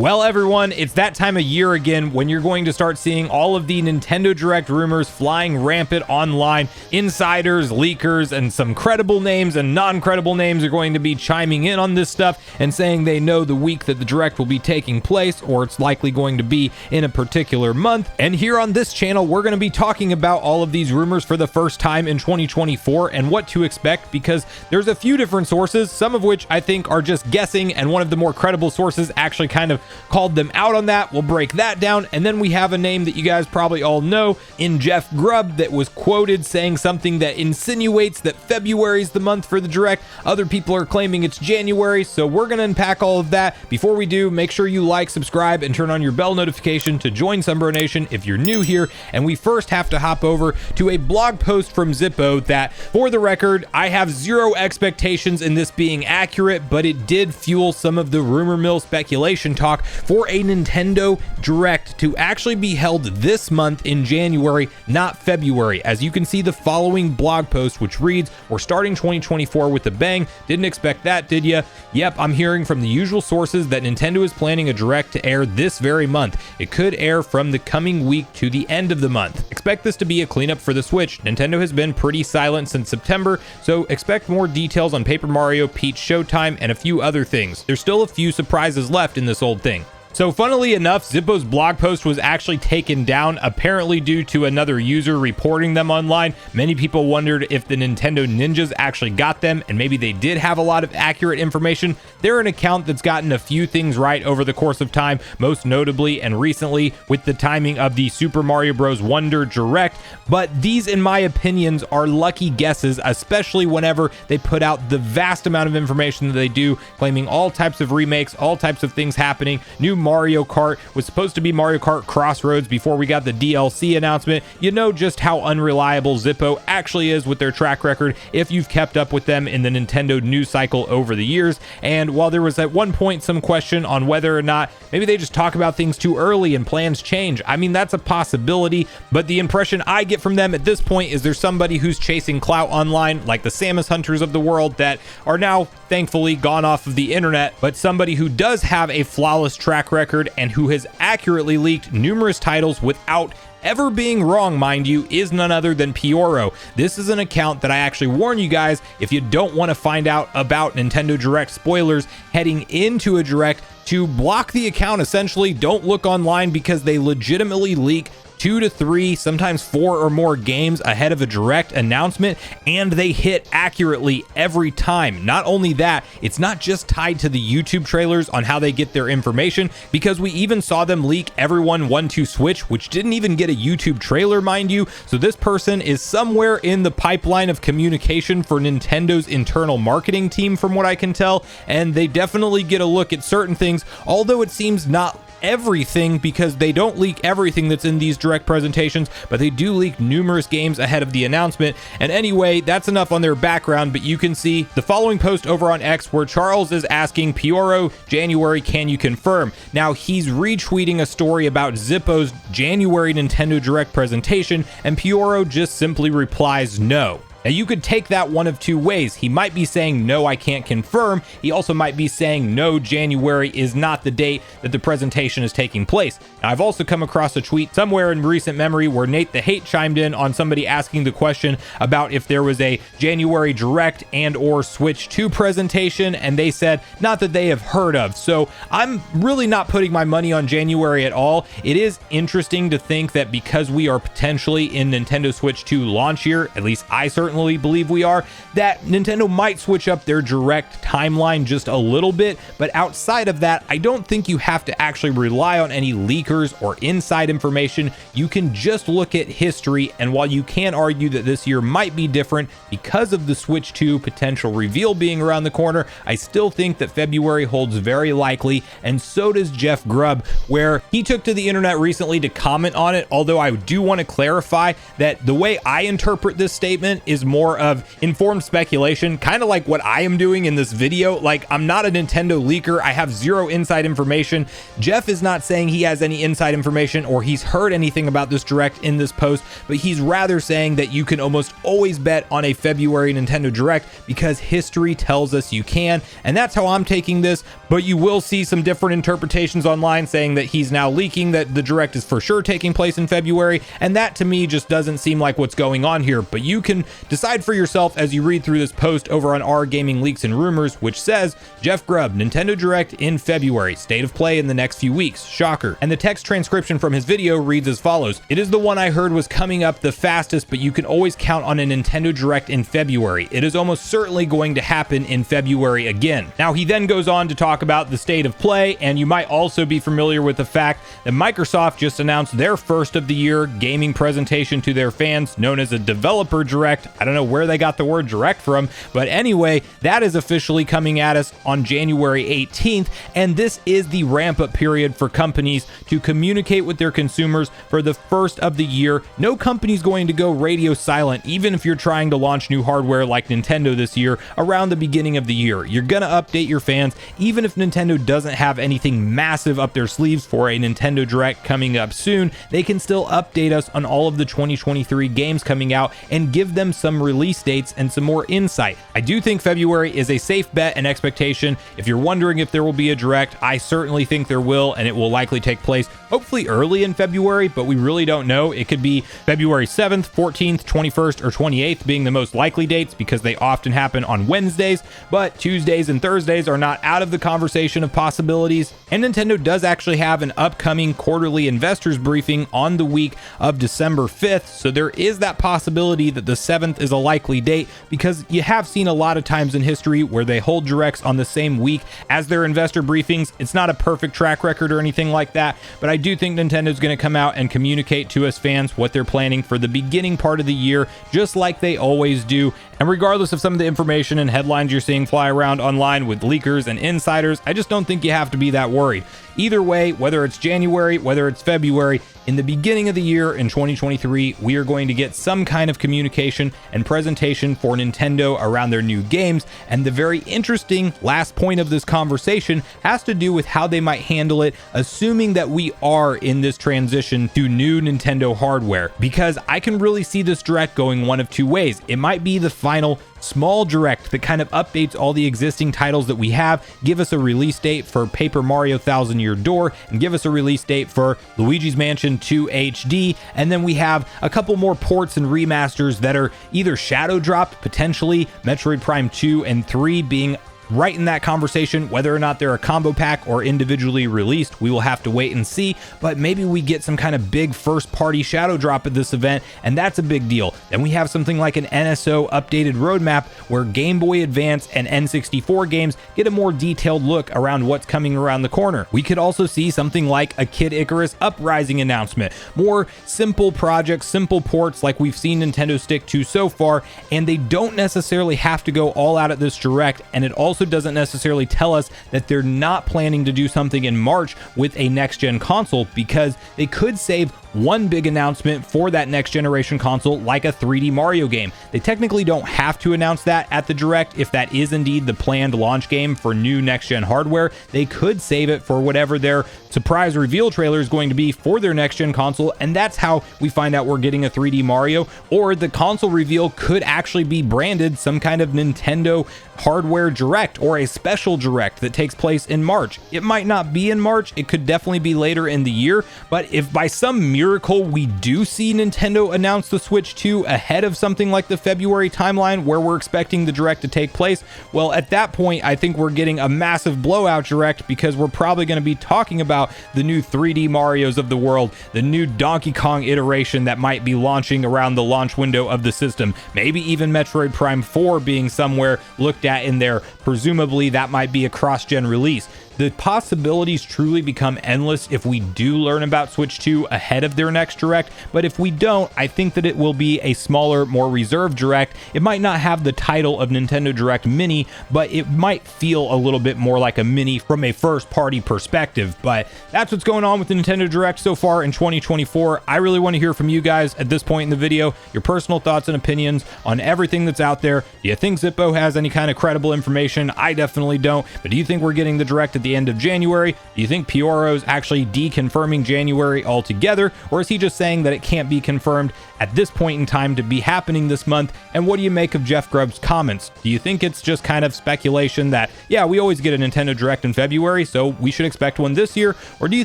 Well, everyone, it's that time of year again when you're going to start seeing all of the Nintendo Direct rumors flying rampant online. Insiders, leakers, and some credible names and non-credible names are going to be chiming in on this stuff and saying they know the week that the Direct will be taking place, or it's likely going to be in a particular month. And here on this channel, we're going to be talking about all of these rumors for the first time in 2024 and what to expect, because there's a few different sources, some of which I think are just guessing, and one of the more credible sources actually kind of called them out on that. We'll break that down. And then we have a name that you guys probably all know in Jeff Grub that was quoted saying something that insinuates that February is the month for the Direct. Other people are claiming it's January. So we're going to unpack all of that. Before we do, make sure you like, subscribe, and turn on your bell notification to join Sunbro Nation if you're new here. And we first have to hop over to a blog post from Zippo that, for the record, I have zero expectations in this being accurate, but it did fuel some of the rumor mill speculation talk for a Nintendo Direct to actually be held this month in January, not February. As you can see, the following blog post, which reads, "We're starting 2024 with a bang. Didn't expect that, did ya? Yep, I'm hearing from the usual sources that Nintendo is planning a Direct to air this very month. It could air from the coming week to the end of the month. Expect this to be a cleanup for the Switch. Nintendo has been pretty silent since September, so expect more details on Paper Mario, Peach Showtime, and a few other things. There's still a few surprises left in this old thing." So funnily enough, Zippo's blog post was actually taken down, apparently due to another user reporting them online. Many people wondered if the Nintendo ninjas actually got them, and maybe they did have a lot of accurate information. They're an account that's gotten a few things right over the course of time, most notably and recently with the timing of the Super Mario Bros. Wonder Direct. But these, in my opinions, are lucky guesses, especially whenever they put out the vast amount of information that they do, claiming all types of remakes, all types of things happening. New Mario Kart was supposed to be Mario Kart Crossroads before we got the DLC announcement. You know just how unreliable Zippo actually is with their track record if you've kept up with them in the Nintendo news cycle over the years. And while there was at one point some question on whether or not maybe they just talk about things too early and plans change, I mean, that's a possibility, but the impression I get from them at this point is there's somebody who's chasing clout online, like the Samus Hunters of the world that are now thankfully gone off of the internet, but somebody who does have a flawless track record and who has accurately leaked numerous titles without ever being wrong, mind you, is none other than Pioro. This is an account that I actually warn you guys, if you don't want to find out about Nintendo Direct spoilers heading into a Direct, to block the account. Essentially, don't look online, because they legitimately leak 2 to 3, sometimes 4 or more games ahead of a Direct announcement, and they hit accurately every time. Not only that, it's not just tied to the YouTube trailers on how they get their information, because we even saw them leak Everyone 1-2 Switch, which didn't even get a YouTube trailer, mind you. So this person is somewhere in the pipeline of communication for Nintendo's internal marketing team, from what I can tell, and they definitely get a look at certain things, although it seems not everything, because they don't leak everything that's in these Direct presentations, but they do leak numerous games ahead of the announcement. And anyway, that's enough on their background, but you can see the following post over on X where Charles is asking Pioro, January, can you confirm? Now, he's retweeting a story about Zippo's January Nintendo Direct presentation, and Pioro just simply replies no. Now, you could take that one of two ways. He might be saying, no, I can't confirm. He also might be saying, no, January is not the date that the presentation is taking place. Now, I've also come across a tweet somewhere in recent memory where Nate the Hate chimed in on somebody asking the question about if there was a January Direct and or Switch 2 presentation, and they said, not that they have heard of. So I'm really not putting my money on January at all. It is interesting to think that because we are potentially in Nintendo Switch 2 launch year, at least I certainly believe we are, that Nintendo might switch up their Direct timeline just a little bit. But outside of that, I don't think you have to actually rely on any leakers or inside information. You can just look at history, and while you can argue that this year might be different because of the Switch 2 potential reveal being around the corner, I still think that February holds very likely, and so does Jeff Grub, where he took to the internet recently to comment on it, although I do want to clarify that the way I interpret this statement is is more of informed speculation, kind of like what I am doing in this video. Like, I'm not a Nintendo leaker. I have zero inside information. Jeff is not saying he has any inside information or he's heard anything about this Direct in this post, but he's rather saying that you can almost always bet on a February Nintendo Direct because history tells us you can, and that's how I'm taking this. But you will see some different interpretations online saying that he's now leaking that the Direct is for sure taking place in February, and that to me just doesn't seem like what's going on here. But you can decide for yourself as you read through this post over on our Gaming Leaks and Rumors, which says Jeff Grubb, Nintendo Direct in February, state of play in the next few weeks, shocker. And the text transcription from his video reads as follows: it is the one I heard was coming up the fastest, but you can always count on a Nintendo Direct in February. It is almost certainly going to happen in February again. Now he then goes on to talk about the state of play, and you might also be familiar with the fact that Microsoft just announced their first of the year gaming presentation to their fans, known as a Developer Direct. I don't know where they got the word direct from, but anyway, that is officially coming at us on January 18th, and this is the ramp-up period for companies to communicate with their consumers for the first of the year. No company's going to go radio silent, even if you're trying to launch new hardware like Nintendo this year around the beginning of the year. You're gonna update your fans, even if Nintendo doesn't have anything massive up their sleeves for a Nintendo Direct coming up soon. They can still update us on all of the 2023 games coming out and give them some release dates and some more insight. I do think February is a safe bet and expectation. If you're wondering if there will be a Direct, I certainly think there will, and it will likely take place hopefully early in February, but we really don't know. It could be February 7th, 14th, 21st, or 28th being the most likely dates because they often happen on Wednesdays, but Tuesdays and Thursdays are not out of the conversation of possibilities. And Nintendo does actually have an upcoming quarterly investors briefing on the week of December 5th, so there is that possibility that the 7th is a likely date, because you have seen a lot of times in history where they hold Directs on the same week as their investor briefings. It's not a perfect track record or anything like that, but I do think Nintendo's going to come out and communicate to us fans what they're planning for the beginning part of the year, just like they always do. And regardless of some of the information and headlines you're seeing fly around online with leakers and insiders, I just don't think you have to be that worried. Either way, whether it's January, whether it's February, in the beginning of the year in 2023, we are going to get some kind of communication and presentation for Nintendo around their new games. And the very interesting last point of this conversation has to do with how they might handle it, assuming that we are in this transition to new Nintendo hardware. Because I can really see this Direct going one of two ways. It might be the final small Direct that kind of updates all the existing titles that we have, give us a release date for Paper Mario Thousand Year Door, and give us a release date for Luigi's Mansion 2 HD, and then we have a couple more ports and remasters that are either shadow dropped, potentially Metroid Prime 2 and 3 being right in that conversation. Whether or not they're a combo pack or individually released, we will have to wait and see, but maybe we get some kind of big first party shadow drop at this event, and that's a big deal. Then we have something like an NSO updated roadmap where Game Boy Advance and N64 games get a more detailed look around what's coming around the corner. We could also see something like a Kid Icarus Uprising announcement, more simple projects, simple ports like we've seen Nintendo stick to so far, and they don't necessarily have to go all out at this Direct, and it also doesn't necessarily tell us that they're not planning to do something in March with a next-gen console, because they could save one big announcement for that next generation console, like a 3D Mario game. They technically don't have to announce that at the Direct if that is indeed the planned launch game for new next-gen hardware. They could save it for whatever their surprise reveal trailer is going to be for their next-gen console, and that's how we find out we're getting a 3D Mario. Or the console reveal could actually be branded some kind of Nintendo hardware Direct or a special Direct that takes place in March. It might not be in March, it could definitely be later in the year, but if by some miracle we do see Nintendo announce the Switch 2 ahead of something like the February timeline where we're expecting the Direct to take place, well, at that point I think we're getting a massive blowout Direct, because we're probably going to be talking about the new 3D Marios of the world, the new Donkey Kong iteration that might be launching around the launch window of the system, maybe even Metroid Prime 4 being somewhere looked at in there. Presumably that might be a cross-gen release. the possibilities truly become endless if we do learn about Switch 2 ahead of their next Direct. But if we don't, I think that it will be a smaller, more reserved Direct. It might not have the title of Nintendo Direct Mini, but it might feel a little bit more like a mini from a first-party perspective. But that's what's going on with the Nintendo Direct so far in 2024. I really want to hear from you guys at this point in the video, your personal thoughts and opinions on everything that's out there. Do you think Zippo has any kind of credible information? I definitely don't. But do you think we're getting the Direct at the end of January? Do you think Pioro's actually deconfirming January altogether? Or is he just saying that it can't be confirmed at this point in time to be happening this month? And what do you make of Jeff Grubb's comments? Do you think it's just kind of speculation that, yeah, we always get a Nintendo Direct in February, so we should expect one this year? Or do you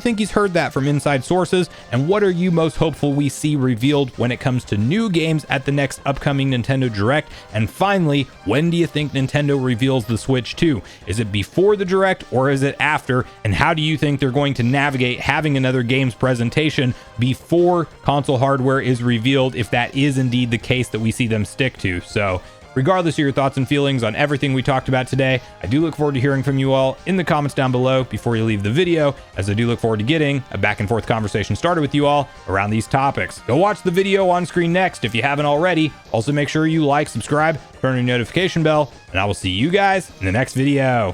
think he's heard that from inside sources? And what are you most hopeful we see revealed when it comes to new games at the next upcoming Nintendo Direct? And finally, when do you think Nintendo reveals the Switch 2? Is it before the Direct or is it after? And how do you think they're going to navigate having another games presentation before console hardware is revealed, if that is indeed the case that we see them stick to? So regardless of your thoughts and feelings on everything we talked about today, I do look forward to hearing from you all in the comments down below before you leave the video, as I do look forward to getting a back and forth conversation started with you all around these topics. Go watch the video on screen next if you haven't already. Also make sure you like, subscribe, turn on your notification bell, and I will see you guys in the next video.